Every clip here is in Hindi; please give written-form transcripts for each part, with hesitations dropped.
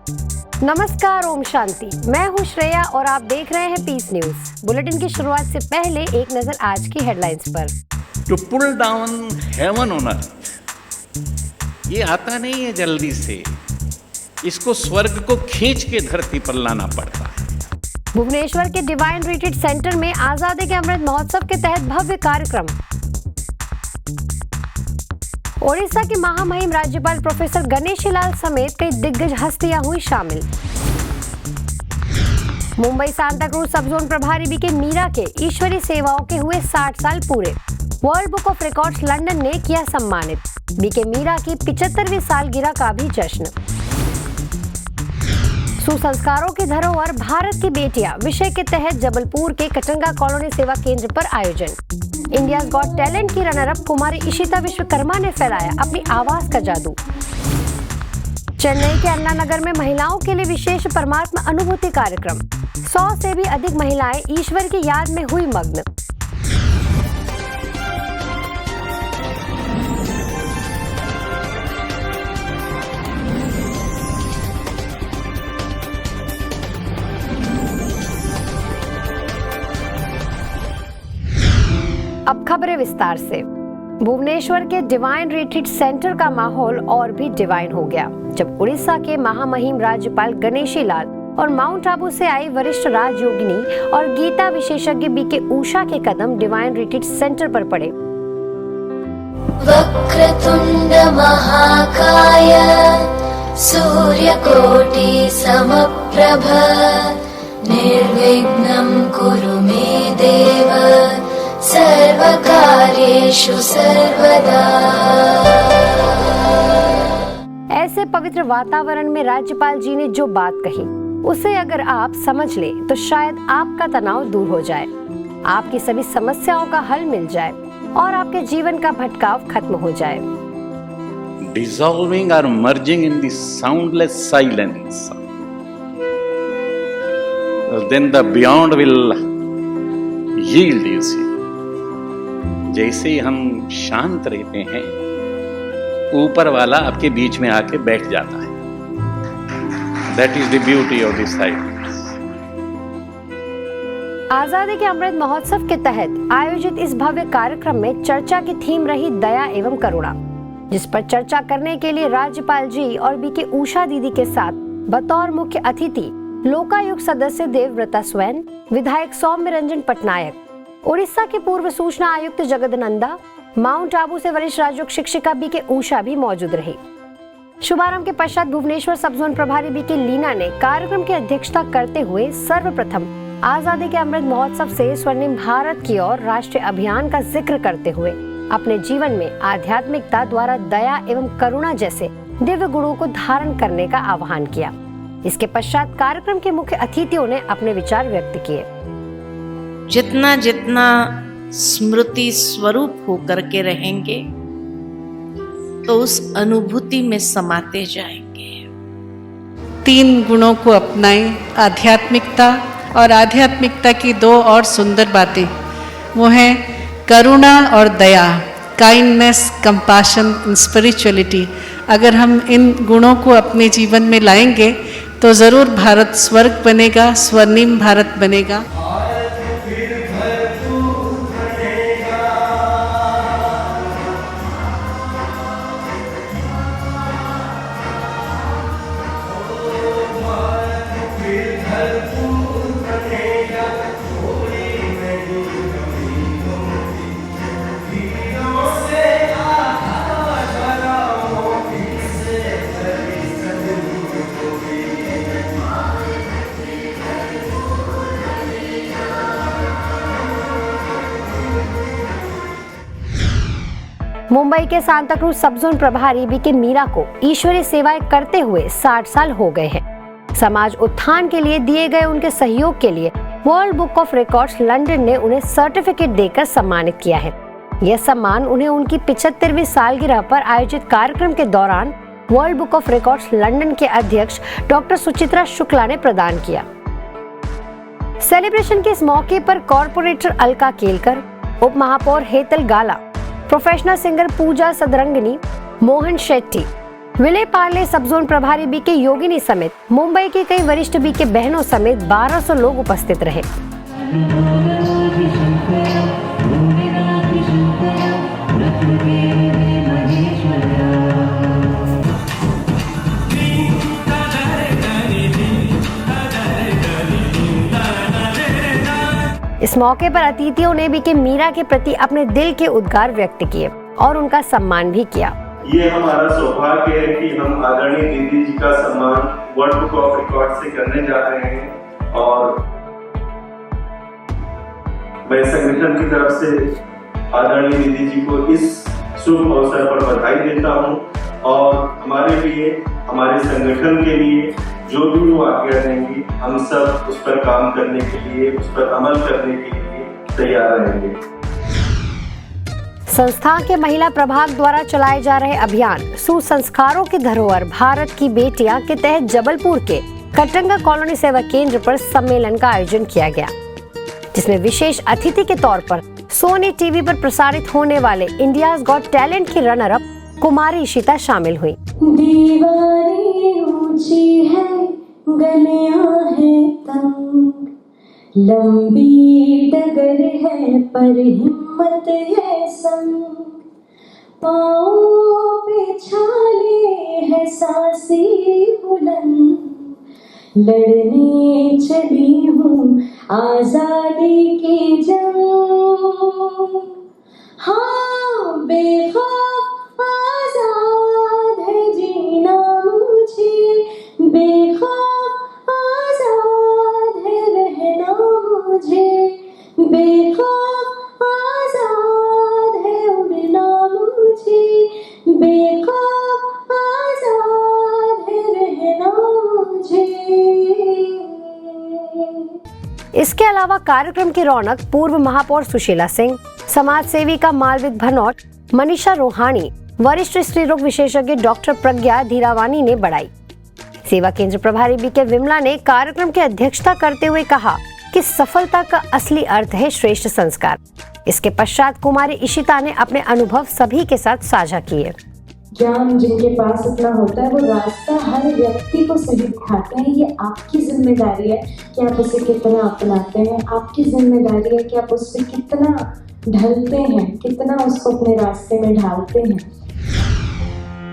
नमस्कार, ओम शांति। मैं हूँ श्रेया और आप देख रहे हैं पीस न्यूज। बुलेटिन की शुरुआत से पहले एक नजर आज की हेडलाइंस पर। To pull down heaven on earth, ये आता नहीं है जल्दी से, इसको स्वर्ग को खींच के धरती पर लाना पड़ता है। भुवनेश्वर के डिवाइन रिट्रीट सेंटर में आजादी के अमृत महोत्सव के तहत भव्य कार्यक्रम। ओडिशा के महामहिम राज्यपाल प्रोफेसर गणेशी लाल समेत कई दिग्गज हस्तियां हुई शामिल। मुंबई सांता क्रूज सब जोन प्रभारी बीके मीरा के ईश्वरीय सेवाओं के हुए 60 साल पूरे। World book of records London ने किया सम्मानित। बीके मीरा की 75वीं सालगिरह का भी जश्न। सुसंस्कारों की धरोहर भारत की बेटियां विषय के तहत जबलपुर के कचंगा कॉलोनी सेवा केंद्र पर आयोजन। इंडियाज गॉट टैलेंट की रनर अप कुमारी इशिता विश्वकर्मा ने फैलाया अपनी आवाज का जादू। चेन्नई के अन्ना नगर में महिलाओं के लिए विशेष परमात्मा अनुभूति कार्यक्रम। 100 से भी अधिक महिलाएं ईश्वर की याद में हुई मग्न। अब खबरें विस्तार से। भुवनेश्वर के डिवाइन रिट्रीट सेंटर का माहौल और भी डिवाइन हो गया जब उड़ीसा के महामहिम राज्यपाल गणेशी लाल और माउंट आबू से आई वरिष्ठ राजयोगिनी और गीता विशेषज्ञ बीके उषा के कदम डिवाइन रिट्रीट सेंटर पर पड़े। वक्रतुंड महाकाय सूर्यकोटि समप्रभ निर्विघ्नं कुरु मे देव सर्वकार्येषु सर्वदा। ऐसे पवित्र वातावरण में राज्यपाल जी ने जो बात कही उसे अगर आप समझ ले तो शायद आपका तनाव दूर हो जाए, आपकी सभी समस्याओं का हल मिल जाए और आपके जीवन का भटकाव खत्म हो जाए। Dissolving or merging in the soundless silence, then the beyond will yield, you see. जैसे ही हम शांत रहते हैं, ऊपर वाला आपके बीच में आके बैठ जाता है। That is the beauty of the silence. आजादी के अमृत महोत्सव के तहत आयोजित इस भव्य कार्यक्रम में चर्चा की थीम रही दया एवं करुणा, जिस पर चर्चा करने के लिए राज्यपाल जी और बीके उषा दीदी के साथ बतौर मुख्य अतिथि लोकायुक्त सदस्य देवव्रता स्वयं, विधायक सौम्य रंजन पटनायक, उड़ीसा के पूर्व सूचना आयुक्त जगदनंदा, माउंट आबू से वरिष्ठ राजयोग शिक्षिका बीके उषा भी मौजूद रही। शुभारंभ के पश्चात भुवनेश्वर सब जोन प्रभारी बीके लीना ने कार्यक्रम की अध्यक्षता करते हुए सर्वप्रथम आजादी के अमृत महोत्सव से स्वर्णिम भारत की ओर राष्ट्रीय अभियान का जिक्र करते हुए अपने जीवन में आध्यात्मिकता द्वारा दया एवं करुणा जैसे दिव्य गुणों को धारण करने का आह्वान किया। इसके पश्चात कार्यक्रम के मुख्य अतिथियों ने अपने विचार व्यक्त किए। जितना जितना स्मृति स्वरूप होकर के रहेंगे तो उस अनुभूति में समाते जाएंगे। 3 गुणों को अपनाएं, आध्यात्मिकता, और आध्यात्मिकता की 2 और सुंदर बातें वो हैं करुणा और दया, काइंडनेस, कंपैशन एंड स्पिरिचुअलिटी। अगर हम इन गुणों को अपने जीवन में लाएंगे तो ज़रूर भारत स्वर्ग बनेगा, स्वर्णिम भारत बनेगा। मुंबई के सांता क्रूज सब जोन प्रभारी बीके मीरा को ईश्वरीय सेवाएं करते हुए 60 साल हो गए हैं। समाज उत्थान के लिए दिए गए उनके सहयोग के लिए world book of records London ने उन्हें सर्टिफिकेट देकर सम्मानित किया है। यह सम्मान उन्हें उनकी 75वीं सालगिरह पर आयोजित कार्यक्रम के दौरान world book of records London के अध्यक्ष डॉक्टर सुचित्रा शुक्ला ने प्रदान किया। सेलिब्रेशन के इस मौके पर कॉर्पोरेटर अलका केलकर, उप महापौर हेतल गाला, प्रोफेशनल सिंगर पूजा सदरंगनी, मोहन शेट्टी, विले पार्ले सब जोन प्रभारी बीके योगिनी समेत मुंबई के कई वरिष्ठ बीके बहनों समेत 1200 लोग उपस्थित रहे। इस मौके पर अतिथियों ने बीके मीरा के प्रति अपने दिल के उद्गार व्यक्त किए और उनका सम्मान भी किया। ये हमारा सौभाग्य है कि हम आदरणीय दीदी जी का सम्मान वर्ल्ड बुक ऑफ रिकॉर्ड से करने जा रहे हैं और मैं संगठन की तरफ से आदरणीय दीदी जी को इस शुभ अवसर पर बधाई देता हूं और हमारे लिए, हमारे संगठन के लिए जो भी वो आज्ञा देंगी हम सब उस पर काम करने के लिए, उस पर अमल करने के लिए तैयार रहेंगे। संस्था के महिला प्रभाग द्वारा चलाए जा रहे अभियान सुसंस्कारों की धरोहर भारत की बेटियां के तहत जबलपुर के कटरंगा कॉलोनी सेवा केंद्र पर सम्मेलन का आयोजन किया गया, जिसमें विशेष अतिथि के तौर पर सोनी टीवी पर प्रसारित होने वाले इंडियाज गॉट टैलेंट की रनर अप कुमारी इशिता शामिल हुई। दीवारें ऊंची है, गलियां हैं तंग, लंबी डगर है पर हिम्मत है संग, पाँव पे छाले है सांसें बुलंद, लड़ने चली हूँ आजादी की जंग। हाँ बेखौफ आजाद है जीना मुझे, बेखौफ आजाद है रहना मुझे, बेखौफ आजाद है उड़ना मुझे, बेखौफ आजाद है रहना मुझे। इसके अलावा कार्यक्रम की रौनक पूर्व महापौर सुशीला सिंह, समाज सेविका मालविक भनौट, मनीषा रोहानी, वरिष्ठ स्त्री रोग विशेषज्ञ डॉक्टर प्रज्ञा धीरावानी ने बढ़ाई। सेवा केंद्र प्रभारी बीके विमला ने कार्यक्रम की अध्यक्षता करते हुए कहा कि सफलता का असली अर्थ है श्रेष्ठ संस्कार। इसके पश्चात कुमारी इशिता ने अपने अनुभव सभी के साथ साझा किए। ज्ञान जिनके पास इतना होता है वो रास्ता हर व्यक्ति को सही दिखाते हैं। ये आपकी जिम्मेदारी है कि आप उसे कितना अपनाते हैं, आपकी जिम्मेदारी है कि आप उस पर कितना ढलते हैं, कितना उसको अपने रास्ते में ढालते हैं।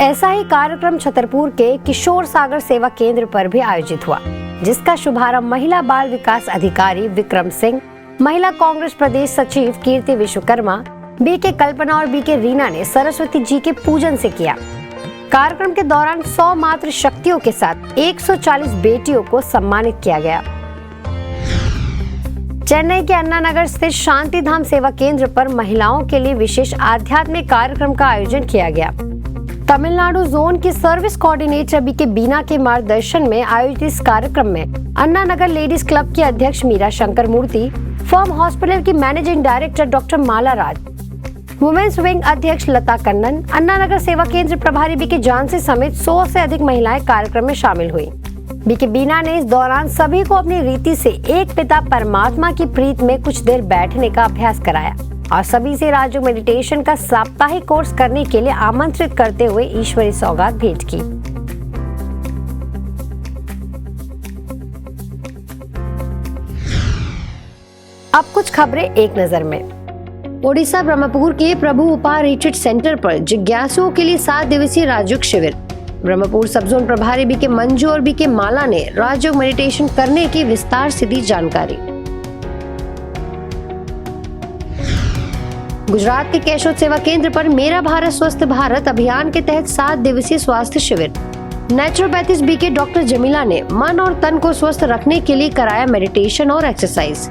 ऐसा ही कार्यक्रम छतरपुर के किशोर सागर सेवा केंद्र पर भी आयोजित हुआ, जिसका शुभारंभ महिला बाल विकास अधिकारी विक्रम सिंह, महिला कांग्रेस प्रदेश सचिव कीर्ति विश्वकर्मा, बीके कल्पना और बीके रीना ने सरस्वती जी के पूजन से किया। कार्यक्रम के दौरान 100 मात्र शक्तियों के साथ 140 बेटियों को सम्मानित किया गया। चेन्नई के अन्ना नगर स्थित शांति धाम सेवा केंद्र पर महिलाओं के लिए विशेष आध्यात्मिक कार्यक्रम का आयोजन किया गया। तमिलनाडु जोन की सर्विस कोऑर्डिनेटर बीके बीना के मार्गदर्शन में आयोजित इस कार्यक्रम में अन्ना नगर लेडीज क्लब की अध्यक्ष मीरा शंकर मूर्ति, फर्म हॉस्पिटल की मैनेजिंग डायरेक्टर डॉक्टर माला राज, वुमेन्स विंग अध्यक्ष लता कन्नन, अन्ना नगर सेवा केंद्र प्रभारी बीके जानसी समेत 100 से अधिक महिलाएं कार्यक्रम में शामिल हुई। बीके बीना ने इस दौरान सभी को अपनी रीति से एक पिता परमात्मा की प्रीत में कुछ देर बैठने का अभ्यास कराया और सभी से राजयोग मेडिटेशन का साप्ताहिक कोर्स करने के लिए आमंत्रित करते हुए ईश्वरी सौगात भेंट की। अब कुछ खबरें एक नजर में। ओडिशा ब्रह्मपुर के प्रभु उपा रिट्रीट सेंटर पर जिज्ञासुओं के लिए 7 दिवसीय राजयोग शिविर। ब्रह्मपुर सब जोन प्रभारी बीके मंजू और बीके माला ने राजयोग मेडिटेशन करने की विस्तार से दी जानकारी। गुजरात के केशोद सेवा केंद्र पर मेरा भारत स्वस्थ भारत अभियान के तहत 7 दिवसीय स्वास्थ्य शिविर। नेचुरोपैथिस्ट बीके डॉक्टर जमीला ने मन और तन को स्वस्थ रखने के लिए कराया मेडिटेशन और एक्सरसाइज।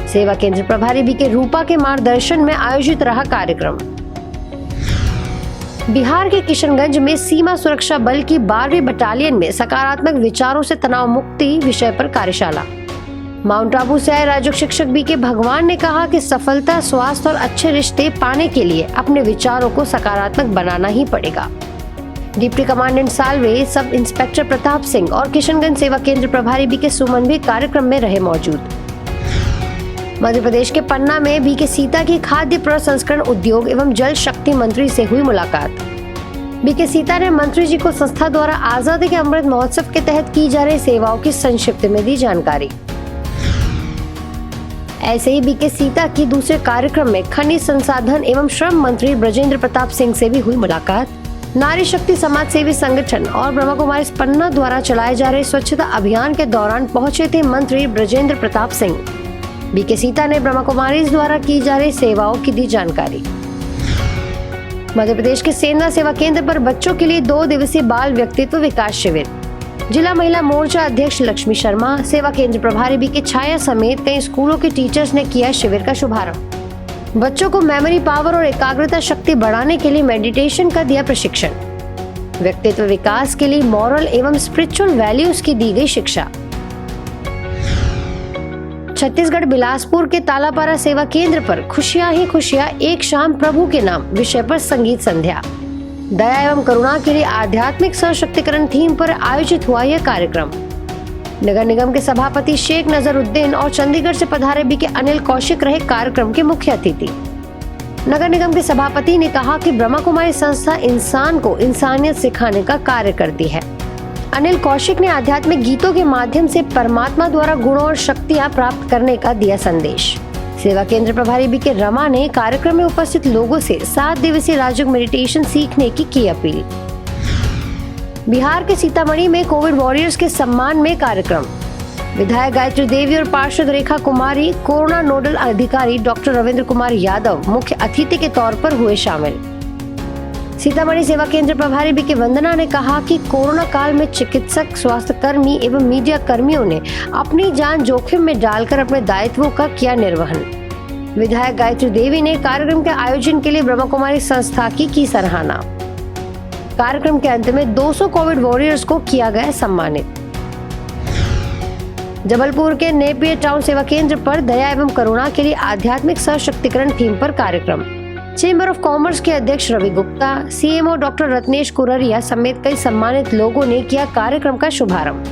सेवा केंद्र प्रभारी बीके रूपा के मार्गदर्शन में आयोजित रहा कार्यक्रम। बिहार के किशनगंज में सीमा सुरक्षा बल की 12वीं बटालियन में सकारात्मक विचारों से तनाव मुक्ति विषय पर कार्यशाला। माउंट आबू से आए राजयोग शिक्षक बीके भगवान ने कहा कि सफलता, स्वास्थ्य और अच्छे रिश्ते पाने के लिए अपने विचारों को सकारात्मक बनाना ही पड़ेगा। Deputy commandant Salve, sub inspector Pratap Singh और किशनगंज सेवा केंद्र प्रभारी बीके सुमन भी कार्यक्रम में रहे मौजूद। मध्य प्रदेश के पन्ना में बीके सीता की खाद्य प्रसंस्करण उद्योग एवं जल शक्ति मंत्री से हुई मुलाकात। बीके सीता ने मंत्री जी को संस्था द्वारा आजादी के अमृत महोत्सव के तहत की जा रही सेवाओं की संक्षिप्त में दी जानकारी। ऐसे ही बीके सीता की दूसरे कार्यक्रम में खनिज संसाधन एवं श्रम मंत्री ब्रजेंद्र प्रताप सिंह से भी हुई मुलाकात। नारी शक्ति समाज सेवी संगठन और ब्रह्मा कुमारी पन्ना द्वारा चलाए जा रहे स्वच्छता अभियान के दौरान पहुंचे थे मंत्री ब्रजेंद्र प्रताप सिंह। बीके सीता ने ब्रह्मा कुमारी द्वारा की जा रही सेवाओं की दी जानकारी। मध्य प्रदेश के सेंधा सेवा केंद्र पर बच्चों के लिए 2 दिवसीय बाल व्यक्तित्व विकास शिविर। जिला महिला मोर्चा अध्यक्ष लक्ष्मी शर्मा, सेवा केंद्र प्रभारी बीके छाया समेत कई स्कूलों के टीचर्स ने किया शिविर का शुभारंभ। बच्चों को मेमोरी पावर और एकाग्रता शक्ति बढ़ाने के लिए मेडिटेशन का दिया प्रशिक्षण। व्यक्तित्व विकास के लिए मॉरल एवं स्पिरिचुअल वैल्यूज की दी गई शिक्षा। छत्तीसगढ़ बिलासपुर के तालापारा सेवा केंद्र पर खुशियां ही खुशियां, एक शाम प्रभु के नाम विषय पर संगीत संध्या। दया एवं करुणा के लिए आध्यात्मिक सशक्तिकरण थीम पर आयोजित हुआ यह कार्यक्रम। नगर निगम के सभापति शेख नजरुद्दीन और चंडीगढ़ से पधारे बीके अनिल कौशिक रहे कार्यक्रम के मुख्य अतिथि। नगर निगम के सभापति ने कहा कि ब्रह्मा कुमारी संस्था इंसान को इंसानियत सिखाने का कार्य करती है। अनिल कौशिक ने आध्यात्मिक गीतों के माध्यम से परमात्मा द्वारा गुणों और शक्तियां प्राप्त करने का दिया संदेश। सेवा केंद्र प्रभारी बीके रमा ने कार्यक्रम में उपस्थित लोगों से 7 दिवसीय राजयोग मेडिटेशन सीखने की अपील। बिहार के सीतामढ़ी में कोविड वॉरियर्स के सम्मान में कार्यक्रम। विधायक गायत्री देवी और पार्षद रेखा कुमारी, कोरोना नोडल अधिकारी डॉक्टर रविंद्र कुमार यादव मुख्य अतिथि के तौर पर हुए शामिल। सीतामढ़ी सेवा केंद्र प्रभारी बीके वंदना ने कहा कि कोरोना काल में चिकित्सक, स्वास्थ्य कर्मी एवं मीडिया कर्मियों ने अपनी जान जोखिम में डालकर अपने दायित्वों का किया निर्वहन। विधायक गायत्री देवी ने कार्यक्रम के आयोजन के लिए ब्रह्मा कुमारी संस्था की सराहना। कार्यक्रम के अंत में 200 कोविड वॉरियर्स को किया गया सम्मानित। जबलपुर के नेपियर टाउन सेवा केंद्र पर दया एवं करुणा के लिए आध्यात्मिक सशक्तिकरण थीम पर कार्यक्रम। चेंबर ऑफ कॉमर्स के अध्यक्ष रवि गुप्ता, सीएमओ डॉक्टर रत्नेश कुररिया समेत कई सम्मानित लोगों ने किया कार्यक्रम का शुभारंभ।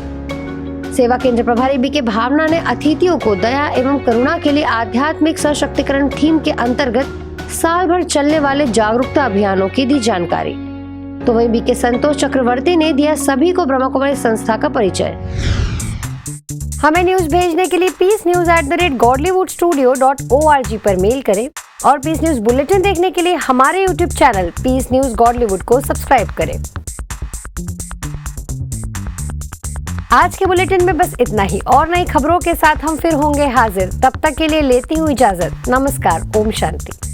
सेवा केंद्र प्रभारी बीके भावना ने अतिथियों को दया एवं करुणा के लिए आध्यात्मिक सशक्तिकरण थीम के अंतर्गत साल भर चलने वाले जागरूकता अभियानों की दी जानकारी। तो वहीं बीके संतोष चक्रवर्ती ने दिया सभी को ब्रह्मा कुमारी संस्था का परिचय। हमें न्यूज भेजने के लिए peacenews@godlywoodstudio.org पर मेल करें और पीस न्यूज बुलेटिन देखने के लिए हमारे YouTube channel Peace News Godlywood को सब्सक्राइब करें। आज के बुलेटिन में बस इतना ही, और नई खबरों के साथ हम फिर होंगे हाजिर। तब तक के लिए लेती हूँ इजाजत। नमस्कार, ओम शांति।